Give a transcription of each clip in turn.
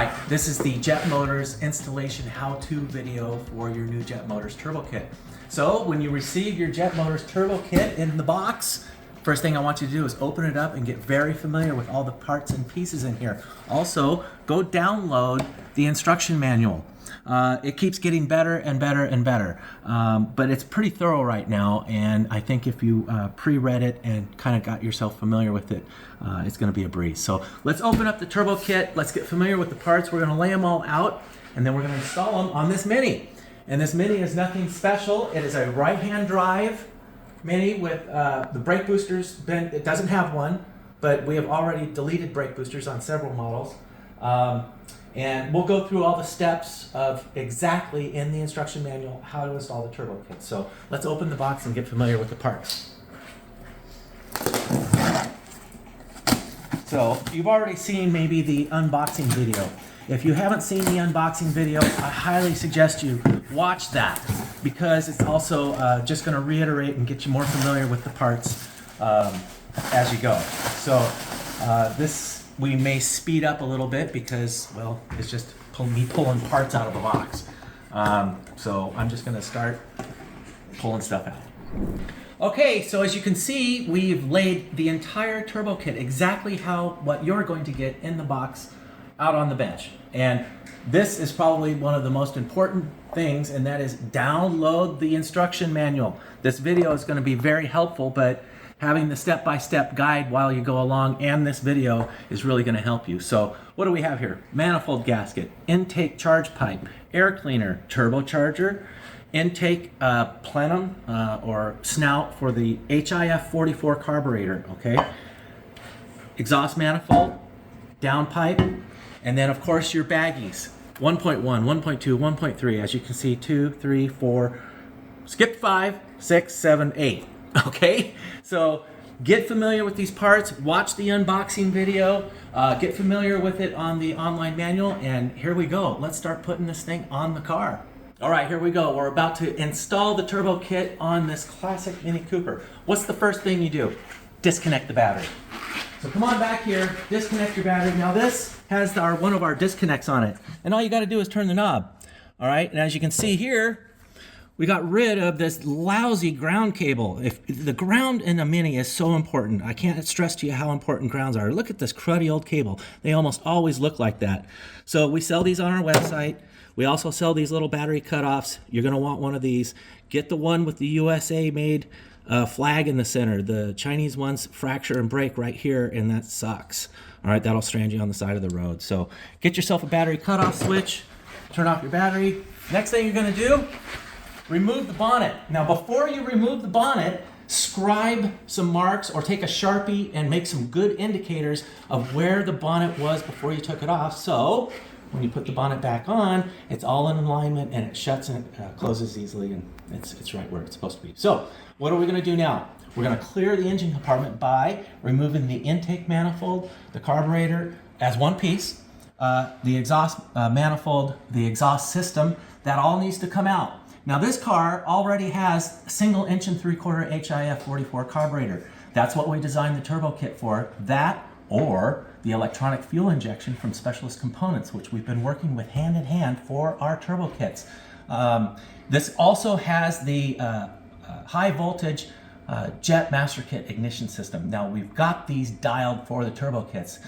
right, this is the Jet Motors installation how-to video for your new Jet Motors turbo kit. So when you receive your Jet Motors turbo kit in the box, first thing I want you to do is open it up and get very familiar with all the parts and pieces in here. Also, go download the instruction manual. It keeps getting better and better and better, but it's pretty thorough right now, and I think if you pre-read it and kind of got yourself familiar with it, it's going to be a breeze. So let's open up the turbo kit, let's get familiar with the parts. We're going to lay them all out, and then we're going to install them on this Mini. And this Mini is nothing special. It is a right-hand drive Mini with the brake boosters. It doesn't have one, but we have already deleted brake boosters on several models. And we'll go through all the steps of exactly in the instruction manual how to install the turbo kit. So let's open the box and get familiar with the parts. So you've already seen maybe the unboxing video. If you haven't seen the unboxing video, I highly suggest you watch that, because it's also just going to reiterate and get you more familiar with the parts as you go. So this we may speed up a little bit because, well, it's just me pulling parts out of the box. So I'm just going to start pulling stuff out. Okay, so as you can see, we've laid the entire turbo kit exactly what you're going to get in the box out on the bench. And this is probably one of the most important things, and that is download the instruction manual. This video is going to be very helpful, but having the step-by-step guide while you go along and this video is really going to help you. So what do we have here? Manifold gasket, intake charge pipe, air cleaner, turbocharger, intake plenum or snout for the HIF 44 carburetor, okay? Exhaust manifold, downpipe, and then of course your baggies. 1.1, 1.2, 1.3, as you can see, 2, 3, 4, skip 5, 6, 7, 8. Okay, so get familiar with these parts, watch the unboxing video, get familiar with it on the online manual, and here we go. Let's start putting this thing on the car. All right, here we go. We're about to install the turbo kit on this classic Mini Cooper. What's the first thing you do? Disconnect the battery. So come on back here, disconnect your battery. Now this has one of our disconnects on it, and all you got to do is turn the knob. All right, and as you can see here, we got rid of this lousy ground cable. If the ground in a Mini is so important, I can't stress to you how important grounds are. Look at this cruddy old cable. They almost always look like that. So we sell these on our website. We also sell these little battery cutoffs. You're gonna want one of these. Get the one with the USA made flag in the center. The Chinese ones fracture and break right here, and that sucks. All right, that'll strand you on the side of the road. So get yourself a battery cutoff switch, turn off your battery. Next thing you're gonna do, remove the bonnet. Now before you remove the bonnet, scribe some marks or take a Sharpie and make some good indicators of where the bonnet was before you took it off. So when you put the bonnet back on, it's all in alignment and it shuts and it closes easily, and it's right where it's supposed to be. So what are we gonna do now? We're gonna clear the engine compartment by removing the intake manifold, the carburetor as one piece, the exhaust manifold, the exhaust system. That all needs to come out. Now this car already has a single 1.75" HIF 44 carburetor. That's what we designed the turbo kit for. That or the electronic fuel injection from Specialist Components, which we've been working with hand in hand for our turbo kits. This also has the high voltage Jet Master Kit ignition system. Now we've got these dialed for the turbo kits.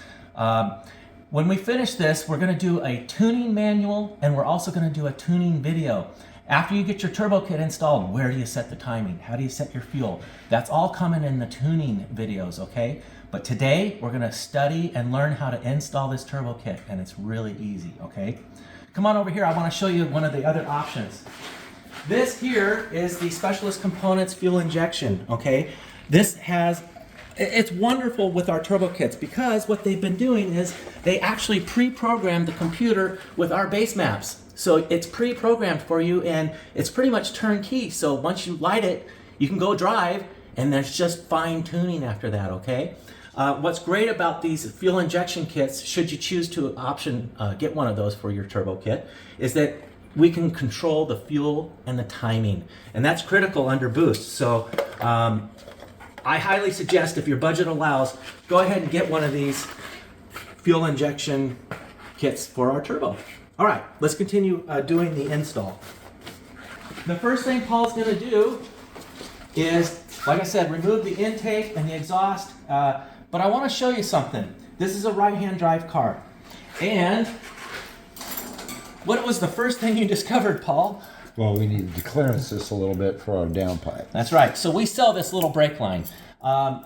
When we finish this, we're going to do a tuning manual, and we're also going to do a tuning video. After you get your turbo kit installed, where do you set the timing? How do you set your fuel? That's all coming in the tuning videos, okay? But today, we're gonna study and learn how to install this turbo kit, and it's really easy, okay? Come on over here, I wanna show you one of the other options. This here is the Specialist Components fuel injection, okay? It's wonderful with our turbo kits because what they've been doing is they actually pre-programmed the computer with our base maps. So it's pre-programmed for you, and it's pretty much turnkey. So once you light it, you can go drive, and there's just fine tuning after that, okay? What's great about these fuel injection kits, should you choose to get one of those for your turbo kit, is that we can control the fuel and the timing, and that's critical under boost. So I highly suggest, if your budget allows, go ahead and get one of these fuel injection kits for our turbo. All right, let's continue doing the install. The first thing Paul's going to do is, like I said, remove the intake and the exhaust, but I want to show you something. This is a right-hand drive car. And what was the first thing you discovered, Paul? Well, we needed to clearance this a little bit for our downpipe. That's right. So we sell this little brake line.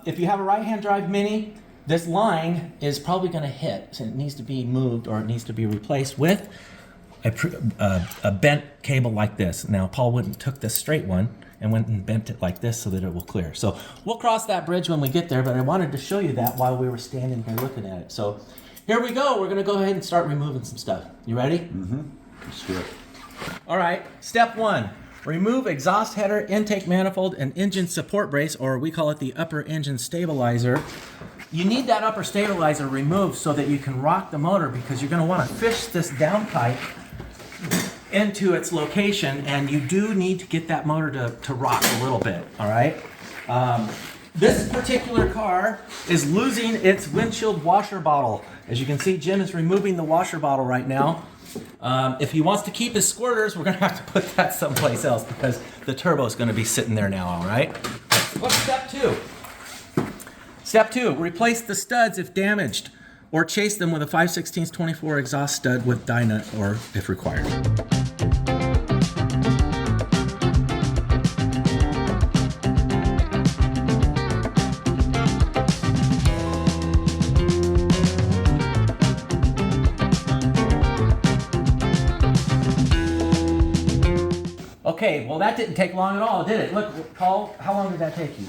If you have a right-hand drive Mini, this line is probably going to hit. So it needs to be moved or it needs to be replaced with a bent cable like this. Now, Paul went and took this straight one and went and bent it like this so that it will clear. So we'll cross that bridge when we get there, but I wanted to show you that while we were standing here looking at it. So here we go. We're going to go ahead and start removing some stuff. You ready? Mm-hmm. Let's do it. All right. Step 1. Remove exhaust header, intake manifold, and engine support brace, or we call it the upper engine stabilizer. You need that upper stabilizer removed so that you can rock the motor, because you're going to want to fish this downpipe into its location, and you do need to get that motor to rock a little bit, all right? This particular car is losing its windshield washer bottle. As you can see, Jim is removing the washer bottle right now. If he wants to keep his squirters, we're going to have to put that someplace else because the turbo is going to be sitting there now, all right? What's step 2? Step 2, replace the studs if damaged, or chase them with a 5/16 24 exhaust stud with die nut, or if required. Okay, well that didn't take long at all, did it? Look, Paul, how long did that take you?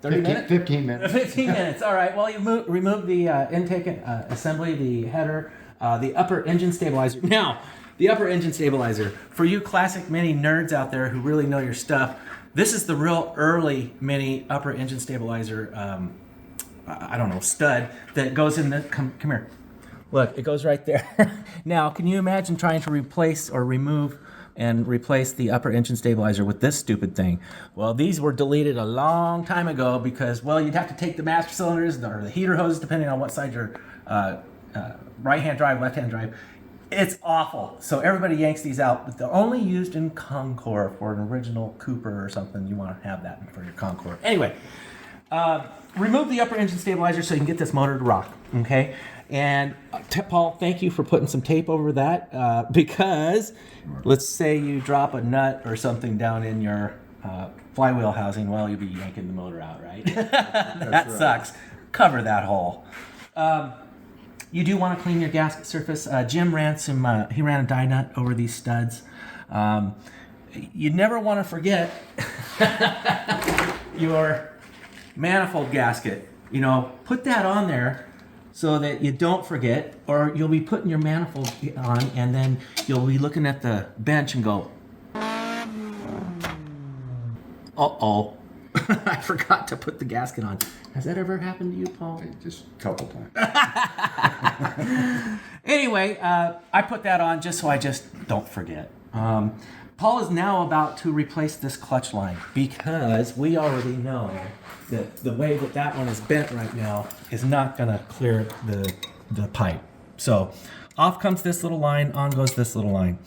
30 minutes? 15 minutes. 15 minutes, all right. Well, you remove the intake assembly, the header, the upper engine stabilizer. Now, the upper engine stabilizer, for you classic Mini nerds out there who really know your stuff, this is the real early Mini upper engine stabilizer, I don't know, stud that goes in the, come here. Look, it goes right there. Now, can you imagine trying to replace or remove and replace the upper engine stabilizer with this stupid thing? Well, these were deleted a long time ago because, well, you'd have to take the master cylinders or the heater hose, depending on what side your right-hand drive, left-hand drive. It's awful. So everybody yanks these out, but they're only used in Concours for an original Cooper or something. You want to have that for your Concours. Anyway, remove the upper engine stabilizer so you can get this motor to rock, okay? And Paul, thank you for putting some tape over that because let's say you drop a nut or something down in your flywheel housing, well, you'll be yanking the motor out, right? That sucks. Cover that hole. You do want to clean your gasket surface. Jim ran he ran a die nut over these studs. You never want to forget your manifold gasket. You know, put that on there so that you don't forget, or you'll be putting your manifold on and then you'll be looking at the bench and go, uh-oh, I forgot to put the gasket on. Has that ever happened to you, Paul? Just a couple times. Anyway, I put that on just so I just don't forget. Paul is now about to replace this clutch line because we already know that the way that one is bent right now is not going to clear the pipe. So off comes this little line, on goes this little line.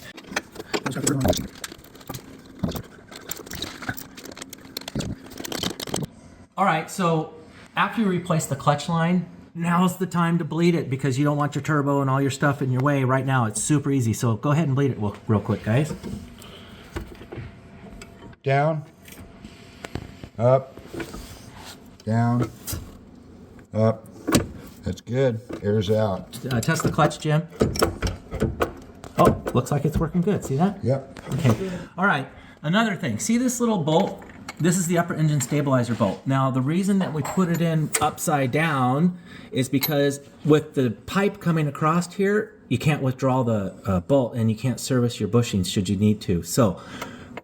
All right, so after you replace the clutch line, now's the time to bleed it because you don't want your turbo and all your stuff in your way right now. It's super easy. So go ahead and bleed it real quick, guys. Down, up, down, up. That's good. Air's out. Test the clutch, Jim. Oh, looks like it's working good. See that? Yep. Okay. All right. Another thing. See this little bolt? This is the upper engine stabilizer bolt. Now, the reason that we put it in upside down is because with the pipe coming across here, you can't withdraw the bolt and you can't service your bushings should you need to. So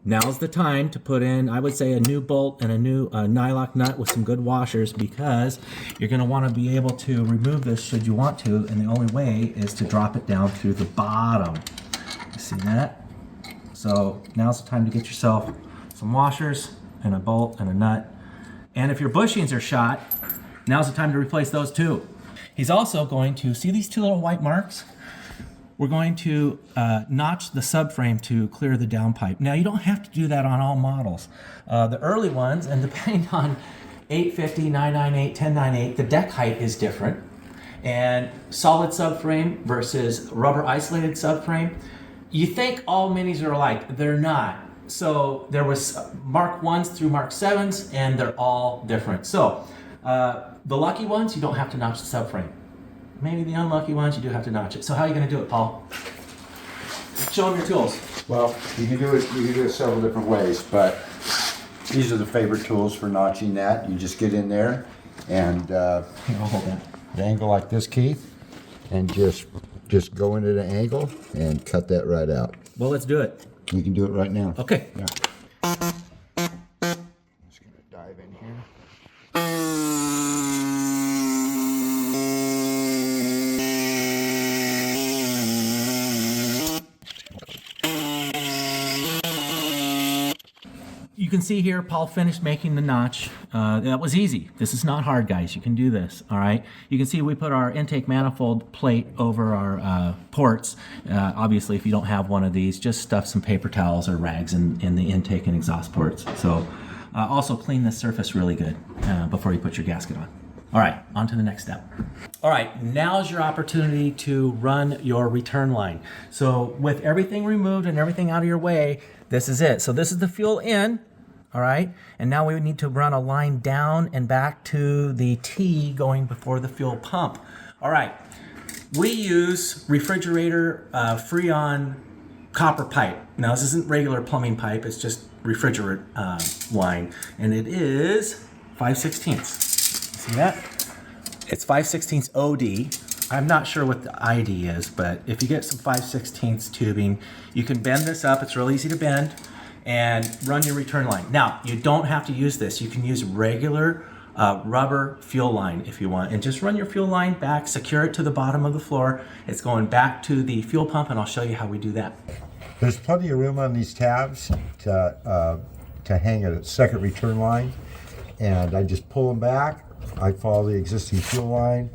now's the time to put in, I would say, a new bolt and a new nylock nut with some good washers because you're going to want to be able to remove this should you want to, and the only way is to drop it down through the bottom. You see that? So now's the time to get yourself some washers and a bolt and a nut. And if your bushings are shot, now's the time to replace those too. He's also going to, see these two little white marks? we're going to notch the subframe to clear the downpipe. Now, you don't have to do that on all models. The early ones, and depending on 850, 998, 1098, the deck height is different. And solid subframe versus rubber isolated subframe, you think all minis are alike. They're not. So there was Mark 1s through Mark 7s, and they're all different. So the lucky ones, you don't have to notch the subframe. Maybe the unlucky ones, you do have to notch it. So how are you going to do it, Paul? Show them your tools. Well, you can do it several different ways, but these are the favorite tools for notching that. You just get in there and Here, I'll hold that. an angle like this, Keith, and just go into the angle and cut that right out. Well, let's do it. You can do it right now. Okay. Yeah. Just gonna dive in here. You can see here, Paul finished making the notch. That was easy. This is not hard, guys. You can do this, all right? You can see we put our intake manifold plate over our ports. Obviously, if you don't have one of these, just stuff some paper towels or rags in the intake and exhaust ports. So also clean this surface really good before you put your gasket on. All right, on to the next step. All right, now's your opportunity to run your return line. So with everything removed and everything out of your way, this is it. So this is the fuel in. All right, and now we need to run a line down and back to the T going before the fuel pump. All right, we use refrigerator Freon copper pipe. Now this isn't regular plumbing pipe, it's just refrigerant line, and it is 5/16. See that? It's 5/16 OD. I'm not sure what the ID is, but if you get some 5/16 tubing, you can bend this up. It's real easy to bend. And run your return line. Now, you don't have to use this. You can use regular rubber fuel line if you want. And just run your fuel line back, secure it to the bottom of the floor. It's going back to the fuel pump, and I'll show you how we do that. There's plenty of room on these tabs to hang a second return line. And I just pull them back. I follow the existing fuel line,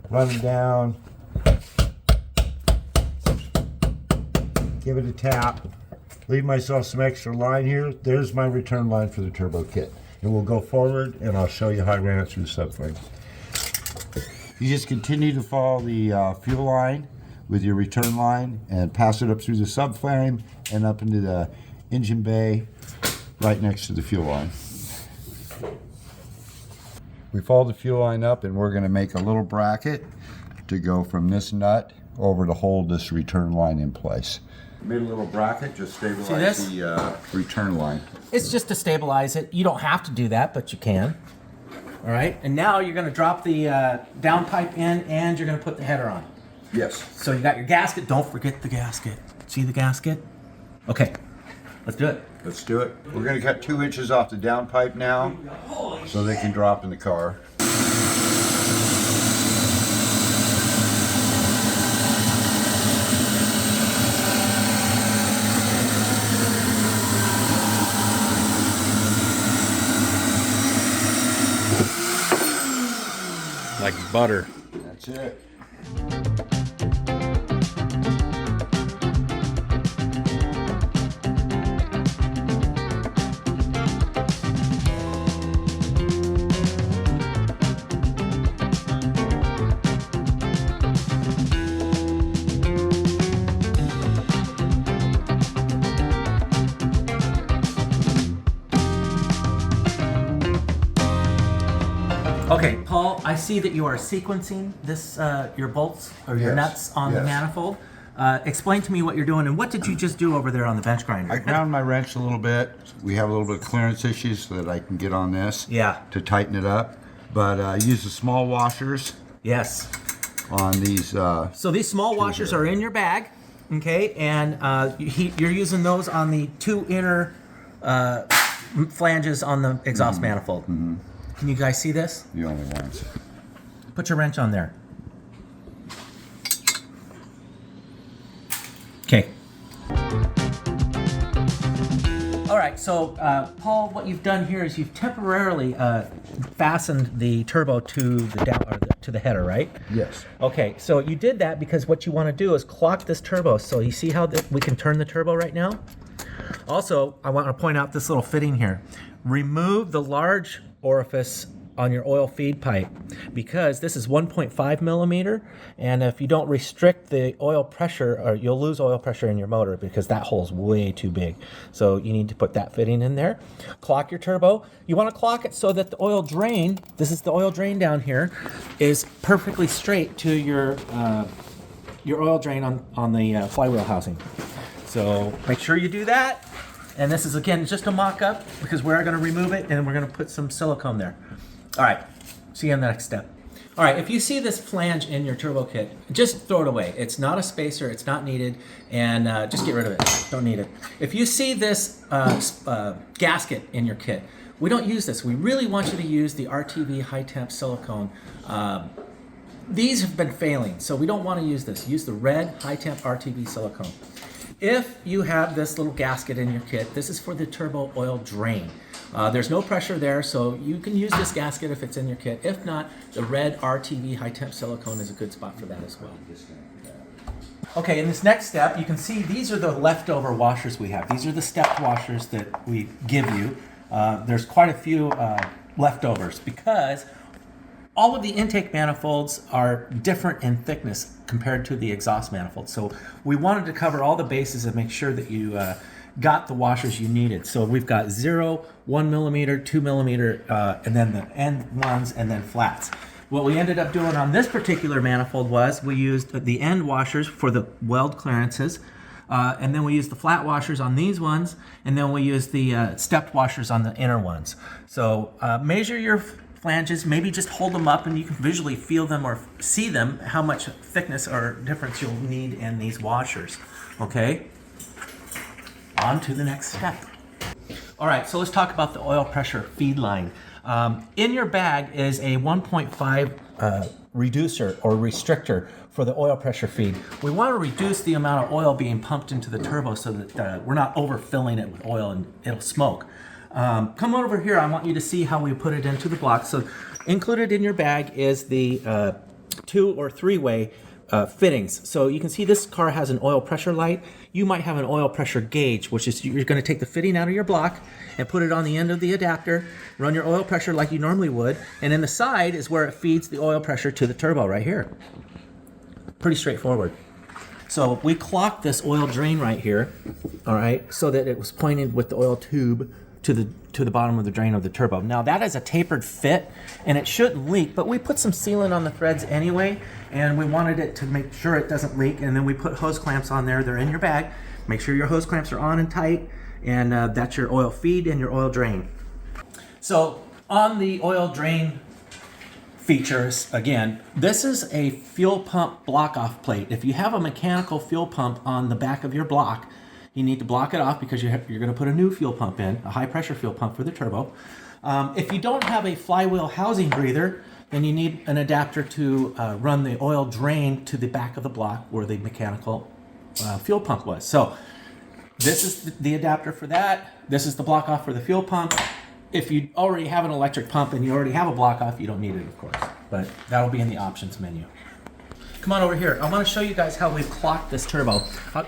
run them down, give it a tap. Leave myself some extra line here. There's my return line for the turbo kit. And we'll go forward and I'll show you how I ran it through the subframe. You just continue to follow the fuel line with your return line and pass it up through the subframe and up into the engine bay right next to the fuel line. We follow the fuel line up and we're going to make a little bracket to go from this nut over to hold this return line in place. Made a little bracket, just stabilize the return line. It's just to stabilize it. You don't have to do that, but you can. All right, and now you're going to drop the downpipe in and you're going to put the header on. Yes. So you got your gasket. Don't forget the gasket. See the gasket? Okay, let's do it. Let's do it. We're going to cut 2 inches off the downpipe now so they can drop in the car. Like butter. That's it. Okay, Paul, I see that you are sequencing this, your bolts or your Yes, nuts on the yes. manifold. Explain to me what you're doing and what did you just do over there on the bench grinder? I ground my wrench a little bit. We have a little bit of clearance issues so that I can get on this Yeah. to tighten it up. But I use the small washers Yes. on these. So these small washers are in your bag, okay, and you're using those on the 2 inner flanges on the exhaust manifold. Mm-hmm. Can you guys see this? The only ones. Put your wrench on there. Okay. All right, so Paul, what you've done here is you've temporarily fastened the turbo to the to the header, right? Yes. Okay, so you did that because what you want to do is clock this turbo. So you see how we can turn the turbo right now? Also, I want to point out this little fitting here. Remove the large orifice on your oil feed pipe because this is 1.5 millimeter, and if you don't restrict the oil pressure, or you'll lose oil pressure in your motor because that hole's way too big. So you need to put that fitting in there. Clock your turbo. You want to clock it so that the oil drain, this is the oil drain down here, is perfectly straight to your oil drain on the flywheel housing. So make sure you do that. And this is, again, just a mock-up because we're going to remove it and we're going to put some silicone there. All right, see you on the next step. All right, if you see this flange in your turbo kit, just throw it away. It's not a spacer, it's not needed, and just get rid of it. Don't need it. If you see this gasket in your kit, we don't use this. We really want you to use the RTV high temp silicone. These have been failing, so we don't want to use this. Use the red high temp RTV silicone. If you have this little gasket in your kit, this is for the turbo oil drain. There's no pressure there, so you can use this gasket if it's in your kit. If not, the red RTV high temp silicone is a good spot for that as well. Okay, in this next step, you can see these are the leftover washers we have. These are the stepped washers that we give you. There's quite a few leftovers because all of the intake manifolds are different in thickness compared to the exhaust manifold. So we wanted to cover all the bases and make sure that you got the washers you needed. So we've got 0, 1 millimeter, 2 millimeter, and then the end ones, and then flats. What we ended up doing on this particular manifold was we used the end washers for the weld clearances, and then we used the flat washers on these ones, and then we used the stepped washers on the inner ones. So measure your flanges, maybe just hold them up and you can visually feel them or see them, how much thickness or difference you'll need in these washers. Okay? On to the next step. All right, so let's talk about the oil pressure feed line. In your bag is a 1.5 reducer or restrictor for the oil pressure feed. We want to reduce the amount of oil being pumped into the turbo so that we're not overfilling it with oil and it'll smoke. Come over here, I want you to see how we put it into the block. So included in your bag is the 2 or 3-way fittings. So you can see this car has an oil pressure light. You might have an oil pressure gauge, which is you're going to take the fitting out of your block and put it on the end of the adapter, run your oil pressure like you normally would, and in the side is where it feeds the oil pressure to the turbo right here. Pretty straightforward. So we clocked this oil drain right here, all right, so that it was pointed with the oil tube to the bottom of the drain of the turbo. Now that is a tapered fit and it shouldn't leak, but we put some sealant on the threads anyway, and we wanted it to make sure it doesn't leak, and then we put hose clamps on there. They're in your bag. Make sure your hose clamps are on and tight, and that's your oil feed and your oil drain. So on the oil drain features, again, this is a fuel pump block off plate. If you have a mechanical fuel pump on the back of your block, you need to block it off because you're going to put a new fuel pump in, a high pressure fuel pump for the turbo. If you don't have a flywheel housing breather, then you need an adapter to run the oil drain to the back of the block where the mechanical fuel pump was. So this is the adapter for that. This is the block off for the fuel pump. If you already have an electric pump and you already have a block off, you don't need it, of course, but that'll be in the options menu. Come on over here. I want to show you guys how we've clocked this turbo.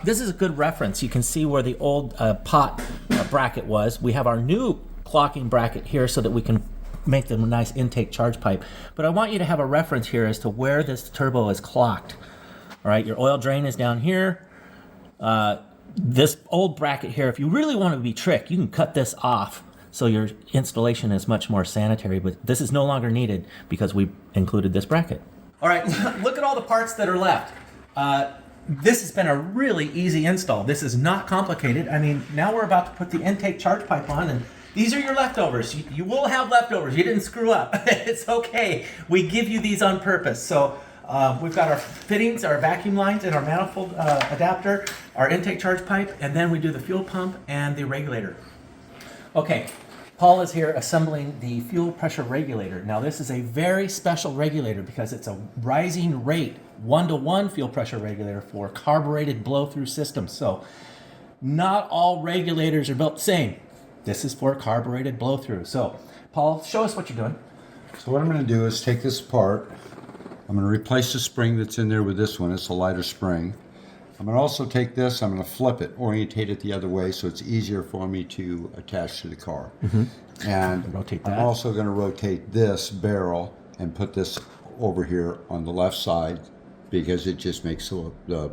This is a good reference. You can see where the old pot bracket was. We have our new clocking bracket here so that we can make them a nice intake charge pipe. But I want you to have a reference here as to where this turbo is clocked. All right, your oil drain is down here. This old bracket here, if you really want to be tricked, you can cut this off so your installation is much more sanitary, but this is no longer needed because we included this bracket. All right, look at all the parts that are left. This has been a really easy install. This is not complicated. I mean, now we're about to put the intake charge pipe on, and these are your leftovers. You will have leftovers. You didn't screw up. It's okay. We give you these on purpose. So we've got our fittings, our vacuum lines, and our manifold adapter, our intake charge pipe, and then we do the fuel pump and the regulator. Okay. Paul is here assembling the fuel pressure regulator. Now this is a very special regulator because it's a rising rate 1-to-1 fuel pressure regulator for carbureted blow-through systems. So not all regulators are built the same. This is for carbureted blow-through. So Paul, show us what you're doing. So what I'm going to do is take this apart I'm going to replace the spring that's in there with this one. It's a lighter spring. I'm going to also take this, I'm going to flip it, orientate it the other way so it's easier for me to attach to the car. And Rotate I'm that. also going to rotate this barrel and put this over here on the left side because it just makes the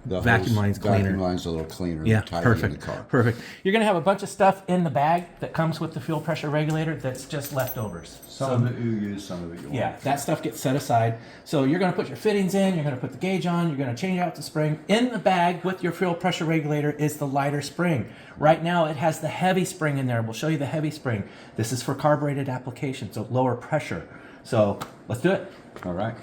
Vacuum lines cleaner. Vacuum lines a little cleaner. Yeah, and tighter perfect. in the car. Perfect. You're going to have a bunch of stuff in the bag that comes with the fuel pressure regulator that's just leftovers. Some of it you use, some of it you won't. Yeah, that stuff gets set aside. So you're going to put your fittings in, you're going to put the gauge on, you're going to change out the spring. In the bag with your fuel pressure regulator is the lighter spring. Right now it has the heavy spring in there. We'll show you the heavy spring. This is for carbureted applications, so lower pressure. So let's do it. All right.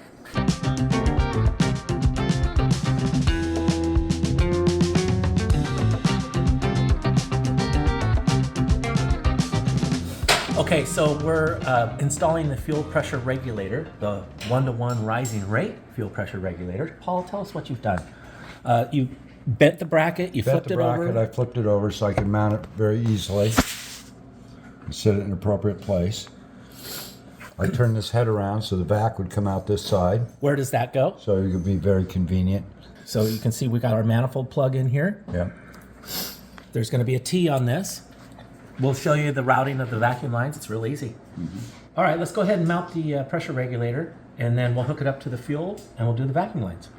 Okay, so we're installing the fuel pressure regulator, the 1-to-1 rising rate fuel pressure regulator. Paul, tell us what you've done. You bent the bracket, you flipped it over. I flipped it over so I can mount it very easily and sit it in an appropriate place. I turned this head around so the vac would come out this side, Where does that go? so it could be very convenient. So you can see we got our manifold plug in here. Yeah. There's going to be a T on this. We'll show you the routing of the vacuum lines. It's real easy. All right, let's go ahead and mount the pressure regulator, and then we'll hook it up to the fuel, and we'll do the vacuum lines.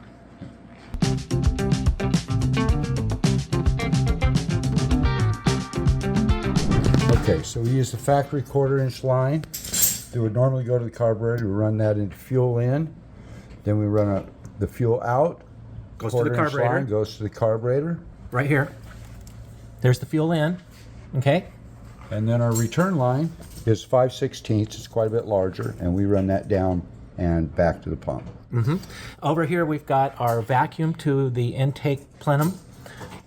Okay, so we use the factory 1/4-inch line that would normally go to the carburetor. We run that into fuel in, then we run the fuel out. Goes to the 1/4-inch carburetor. line goes to the carburetor, Right here. There's the fuel in. Okay. and then our return line is 5/16. It's quite a bit larger, and we run that down and back to the pump. Over here we've got our vacuum to the intake plenum,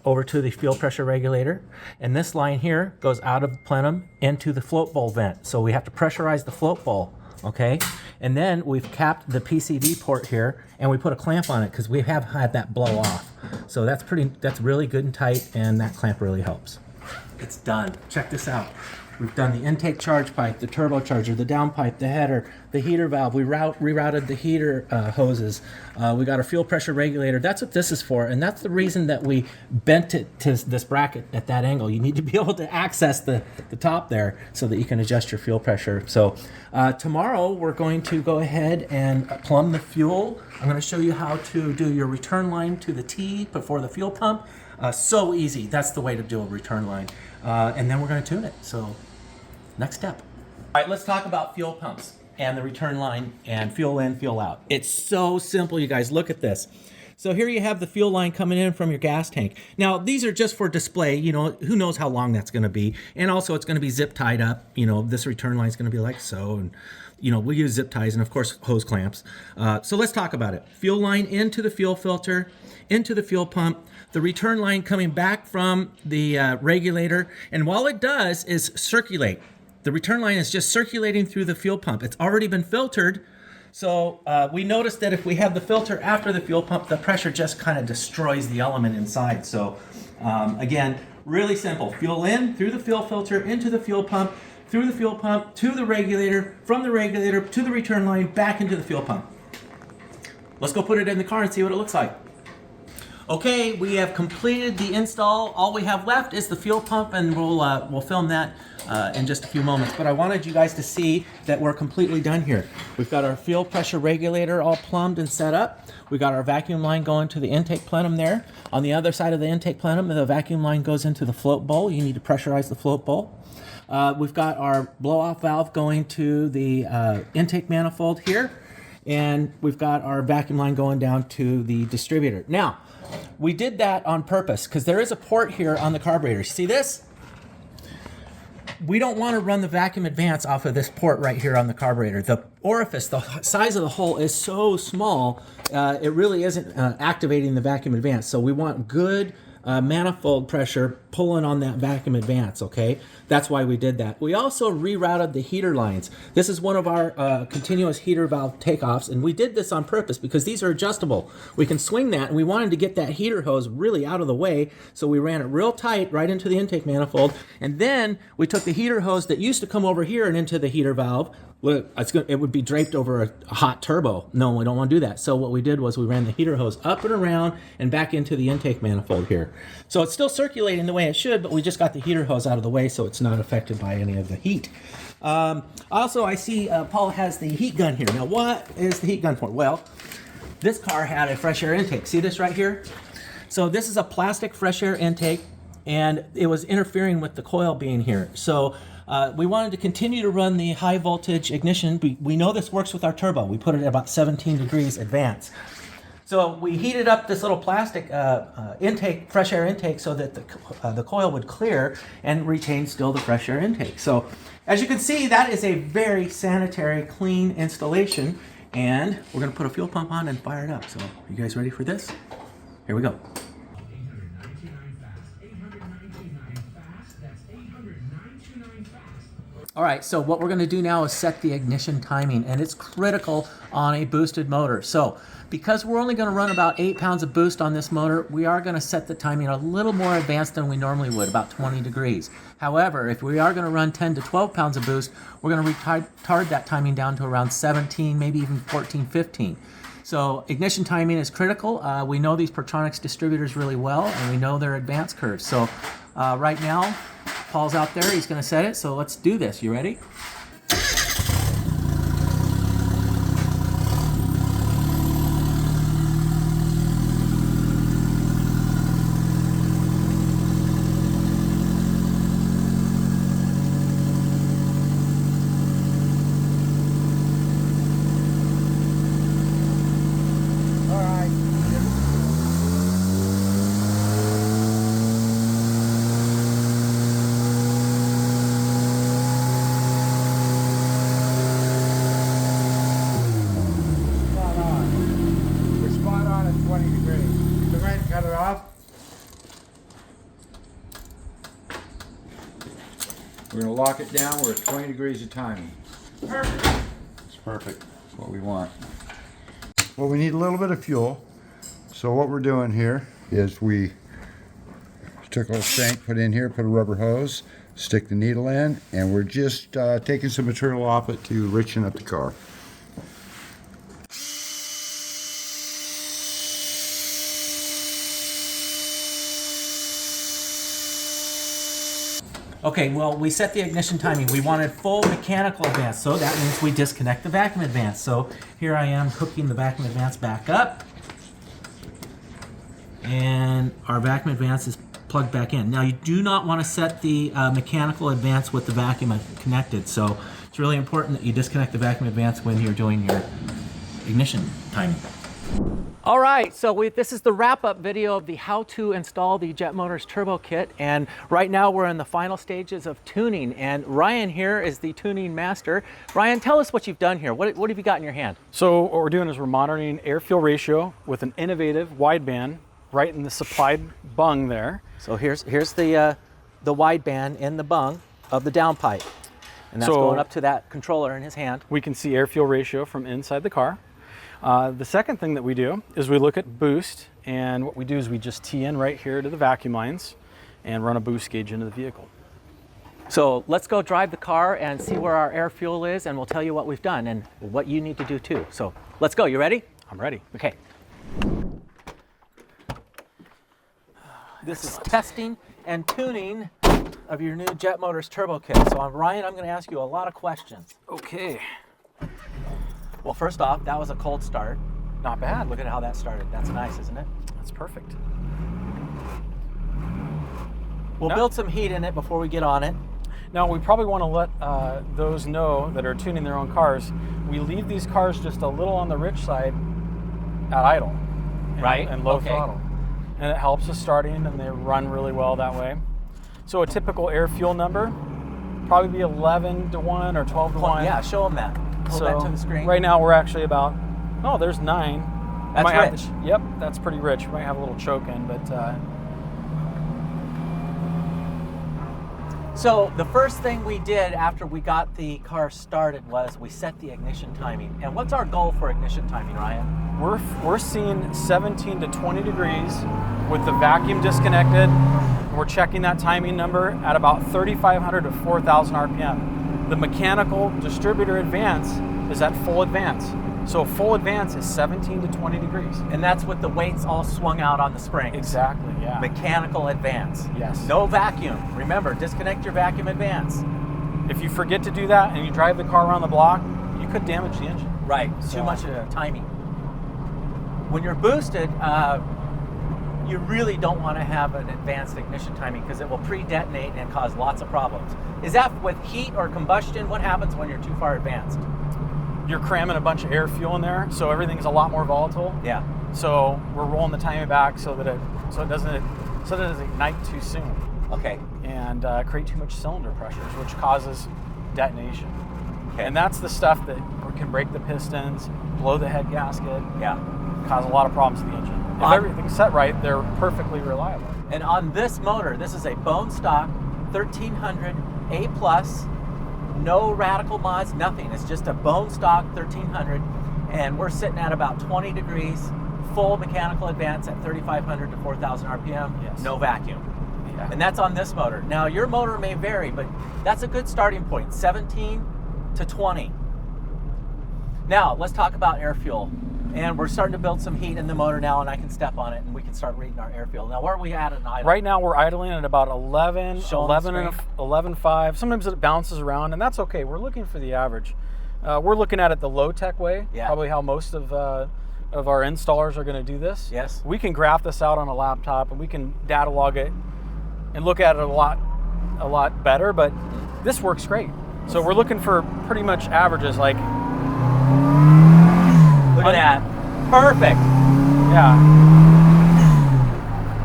over to the fuel pressure regulator, and this line here goes out of the plenum into the float bowl vent. So we have to pressurize the float bowl, okay? And then we've capped the PCV port here, and we put a clamp on it because we have had that blow off. So that's really good and tight, and that clamp really helps. It's done. Check this out. We've done the intake charge pipe, the turbocharger, the downpipe, the header, the heater valve. We rerouted the heater hoses. We got our fuel pressure regulator. That's what this is for, and that's the reason that we bent it to this bracket at that angle. You need to be able to access the top there so that you can adjust your fuel pressure. So tomorrow we're going to go ahead and plumb the fuel. I'm going to show you how to do your return line to the T before the fuel pump. So easy. That's the way to do a return line. And then we're going to tune it. So next step. All right, let's talk about fuel pumps and the return line and fuel in, fuel out. It's so simple, you guys. Look at this. So here you have the fuel line coming in from your gas tank. Now, these are just for display. You know, who knows how long that's going to be. And also, it's going to be zip tied up. You know, this return line is going to be like so. And, you know, we use zip ties and, of course, hose clamps. So let's talk about it. Fuel line into the fuel filter, into the fuel pump. The return line coming back from the regulator. And while it does is circulate. The return line is just circulating through the fuel pump. It's already been filtered. So we noticed that if we have the filter after the fuel pump, the pressure just kind of destroys the element inside. So again, really simple. Fuel in, through the fuel filter, into the fuel pump, through the fuel pump, to the regulator, from the regulator, to the return line, back into the fuel pump. Let's go put it in the car and see what it looks like. Okay, we have completed the install. All we have left is the fuel pump, and we'll film that in just a few moments. But I wanted you guys to see that we're completely done here. We've got our fuel pressure regulator all plumbed and set up. We got our vacuum line going to the intake plenum there. On the other side of the intake plenum, the vacuum line goes into the float bowl. You need to pressurize the float bowl. We've got our blow-off valve going to the intake manifold here. And we've got our vacuum line going down to the distributor. Now, we did that on purpose because there is a port here on the carburetor. See this? We don't want to run the vacuum advance off of this port right here on the carburetor. The orifice, the size of the hole is so small, it really isn't activating the vacuum advance. So we want good manifold pressure pulling on that vacuum advance, okay? That's why we did that. We also rerouted the heater lines. This is one of our continuous heater valve takeoffs, and we did this on purpose because these are adjustable. We can swing that, and we wanted to get that heater hose really out of the way, so we ran it real tight right into the intake manifold, and then we took the heater hose that used to come over here and into the heater valve. It would be draped over a hot turbo. No, we don't want to do that. So what we did was we ran the heater hose up and around and back into the intake manifold here. So it's still circulating the way it should, but we just got the heater hose out of the way so it's not affected by any of the heat. Also, I see Paul has the heat gun here. Now, what is the heat gun for? Well, this car had a fresh air intake. See this right here? So this is a plastic fresh air intake, and it was interfering with the coil being here. So we wanted to continue to run the high voltage ignition. We know this works with our turbo. We put it at about 17 degrees advance. So we heated up this little plastic intake, fresh air intake, so that the coil would clear and retain still the fresh air intake. So as you can see, that is a very sanitary, clean installation. And we're going to put a fuel pump on and fire it up. So you guys ready for this? Here we go. All right, so what we're going to do now is set the ignition timing, and it's critical on a boosted motor. So because we're only going to run about 8 pounds of boost on this motor, we are going to set the timing a little more advanced than we normally would, about 20 degrees. However, if we are going to run 10 to 12 pounds of boost, we're going to retard that timing down to around 17, maybe even 14, 15. So ignition timing is critical. We know these Pertronics distributors really well, and we know their advance curves. So right now, Paul's out there, he's gonna set it, so let's do this. You ready? Cut it off. We're going to lock it down. We're at 20 degrees of timing. Perfect. It's perfect. That's what we want. Well, we need a little bit of fuel. So what we're doing here is we took a little shank, put in here, put a rubber hose, stick the needle in, and we're just taking some material off it to richen up the car. Okay, well, we set the ignition timing. We wanted full mechanical advance, so that means we disconnect the vacuum advance. So here I am hooking the vacuum advance back up, and our vacuum advance is plugged back in. Now, you do not want to set the mechanical advance with the vacuum connected, so it's really important that you disconnect the vacuum advance when you're doing your ignition timing. All right, so this is the wrap-up video of the how to install the Jet Motors Turbo Kit, and right now we're in the final stages of tuning, and Ryan here is the tuning master. Ryan, tell us what you've done here. What have you got in your hand? So what we're doing is we're monitoring air-fuel ratio with an innovative wideband right in the supplied bung there. So here's the wideband in the bung of the downpipe, and that's going up to that controller in his hand. We can see air-fuel ratio from inside the car. The second thing that we do is we look at boost, and what we do is we just tee in right here to the vacuum lines and run a boost gauge into the vehicle. So let's go drive the car and see where our air fuel is, and we'll tell you what we've done and what you need to do too. So let's go. You ready? I'm ready. Okay. This is testing and tuning of your new Jet Motors Turbo Kit. So Ryan, I'm going to ask you a lot of questions. Okay. Well, first off, that was a cold start. Not bad. Look at how that started. That's nice, isn't it? That's perfect. We'll build some heat in it before we get on it. Now, we probably want to let those know that are tuning their own cars, we leave these cars just a little on the rich side at idle. And low throttle. And it helps us starting, and they run really well that way. So a typical air fuel number, probably be 11 to 1 or 12 to 1. Yeah, show them that. Hold that to the screen. Right now we're actually about, there's 9. That's rich. Yep, that's pretty rich. We might have a little choke in, but So the first thing we did after we got the car started was we set the ignition timing. And what's our goal for ignition timing, Ryan? We're seeing 17 to 20 degrees with the vacuum disconnected. We're checking that timing number at about 3,500 to 4,000 RPM. The mechanical distributor advance is at full advance. So full advance is 17 to 20 degrees. And that's with the weights all swung out on the springs. Exactly, yeah. Mechanical advance. Yes. No vacuum. Remember, disconnect your vacuum advance. If you forget to do that and you drive the car around the block, you could damage the engine. Right, So- too much timing. When you're boosted, you really don't want to have an advanced ignition timing because it will pre-detonate and cause lots of problems. Is that with heat or combustion? What happens when you're too far advanced? You're cramming a bunch of air fuel in there, so everything's a lot more volatile. Yeah. So we're rolling the timing back so that it doesn't ignite too soon Okay. and create too much cylinder pressures, which causes detonation. Okay. And that's the stuff that can break the pistons, blow the head gasket, Yeah. cause a lot of problems to the engine. If On- everything's set right, they're perfectly reliable. And on this motor, this is a bone stock 1300 A+, no radical mods, nothing. It's just a bone stock 1300, and we're sitting at about 20 degrees, full mechanical advance at 3,500 to 4,000 RPM, Yes. no vacuum. Yeah. And that's on this motor. Now, your motor may vary, but that's a good starting point, 17 to 20. Now, let's talk about air fuel. And we're starting to build some heat in the motor now, and I can step on it, and we can start reading our air fuel. Now, where are we at an idle? Right now we're idling at about 11, Show 'em the 11.5. Sometimes it bounces around, and that's okay. We're looking for the average. We're looking at it the low-tech way, Yeah. probably how most of our installers are going to do this. Yes. We can graph this out on a laptop, and we can data log it and look at it a lot better, but this works great. So we're looking for pretty much averages, like Look at that. Perfect. yeah.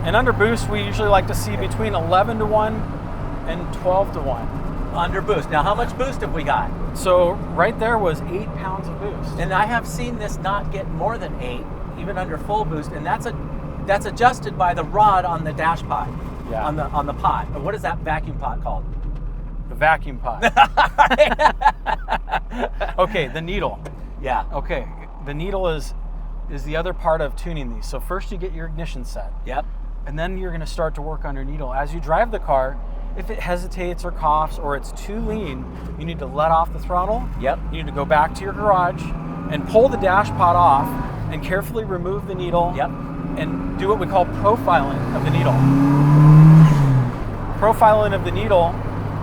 And under boost, we usually like to see between 11 to 1 and 12 to 1. Under boost. Now, how much boost have we got? So right there was 8 pounds of boost. And I have seen this not get more than 8, even under full boost, and that's adjusted by the rod on the dash pot. Yeah. On the pot. What is that vacuum pot called? The vacuum pot. Okay, the needle. Yeah. Okay, the needle is the other part of tuning these. So first you get your ignition set, Yep. and then you're going to start to work on your needle. As you drive the car, if it hesitates or coughs or it's too lean, you need to let off the throttle. Yep. You need to go back to your garage and pull the dash pot off and carefully remove the needle. Yep. And do what we call profiling of the needle. Profiling of the needle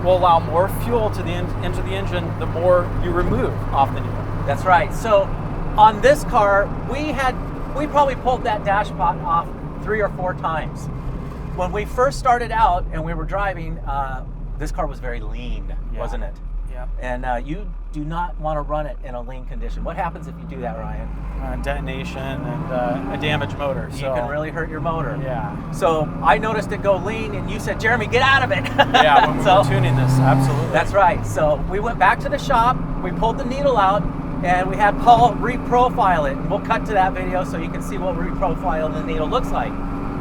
will allow more fuel to enter the engine the more you remove off the needle. That's right. So on this car, we probably pulled that dash pot off 3 or 4 times. When we first started out and we were driving, this car was very lean, Yeah. wasn't it? Yep. And you do not want to run it in a lean condition. What happens if you do that, Ryan? Detonation and a damaged motor. You So can really hurt your motor. yeah, So I noticed it go lean, and you said, "Jeremy, get out of it." yeah. When we So were tuning this, absolutely. that's right. So we went back to the shop, we pulled the needle out, and we had Paul reprofile it. And we'll cut to that video so you can see what reprofiling the needle looks like.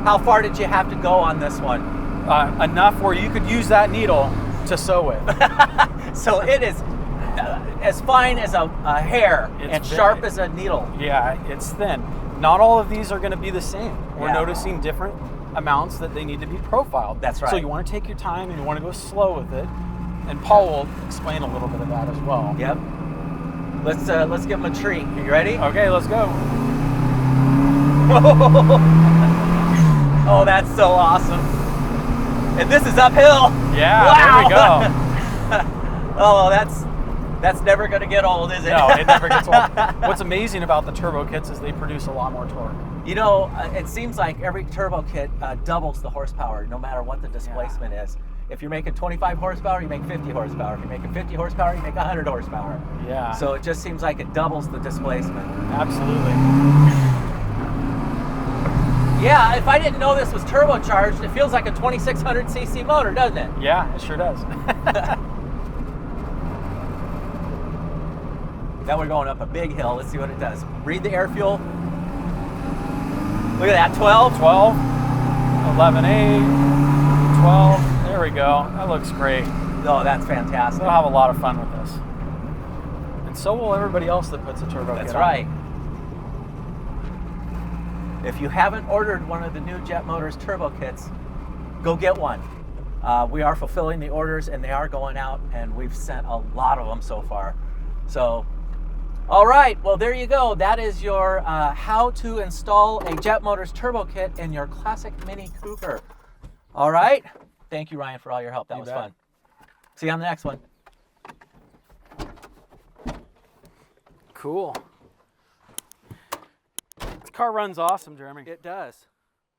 How far did you have to go on this one? Enough where you could use that needle to sew with. So it is as fine as a hair It's and very- sharp as a needle. Yeah, it's thin. Not all of these are going to be the same. We're Yeah. noticing different amounts that they need to be profiled. That's right. So you want to take your time and you want to go slow with it. And Paul will explain a little bit of that as well. Yep. Let's give him a treat. Are you ready? Okay, let's go. Oh, that's so awesome. And this is uphill. Yeah, Wow. there we go. Oh, that's never going to get old, is it? No, it never gets old. What's amazing about the turbo kits is they produce a lot more torque. You know, it seems like every turbo kit doubles the horsepower, no matter what the displacement is. If you're making 25 horsepower, you make 50 horsepower. If you're making 50 horsepower, you make 100 horsepower. Yeah. So it just seems like it doubles the displacement. Absolutely. Yeah, if I didn't know this was turbocharged, it feels like a 2600 cc motor, doesn't it? Yeah, it sure does. Now we're going up a big hill. Let's see what it does. Read the air fuel. Look at that, 12. 12, 11.8, 12. There we go. That looks great. Oh, that's fantastic. They'll have a lot of fun with this. And so will everybody else that puts a turbo kit That's on. right. If you haven't ordered one of the new Jet Motors turbo kits, go get one. We are fulfilling the orders and they are going out, and we've sent a lot of them so far. So, all right, well, there you go. That is your how to install a Jet Motors turbo kit in your classic Mini Cooper. All right. Thank you, Ryan, for all your help. That was bet. fun. See you on the next one. Cool. This car runs awesome, Jeremy. It does.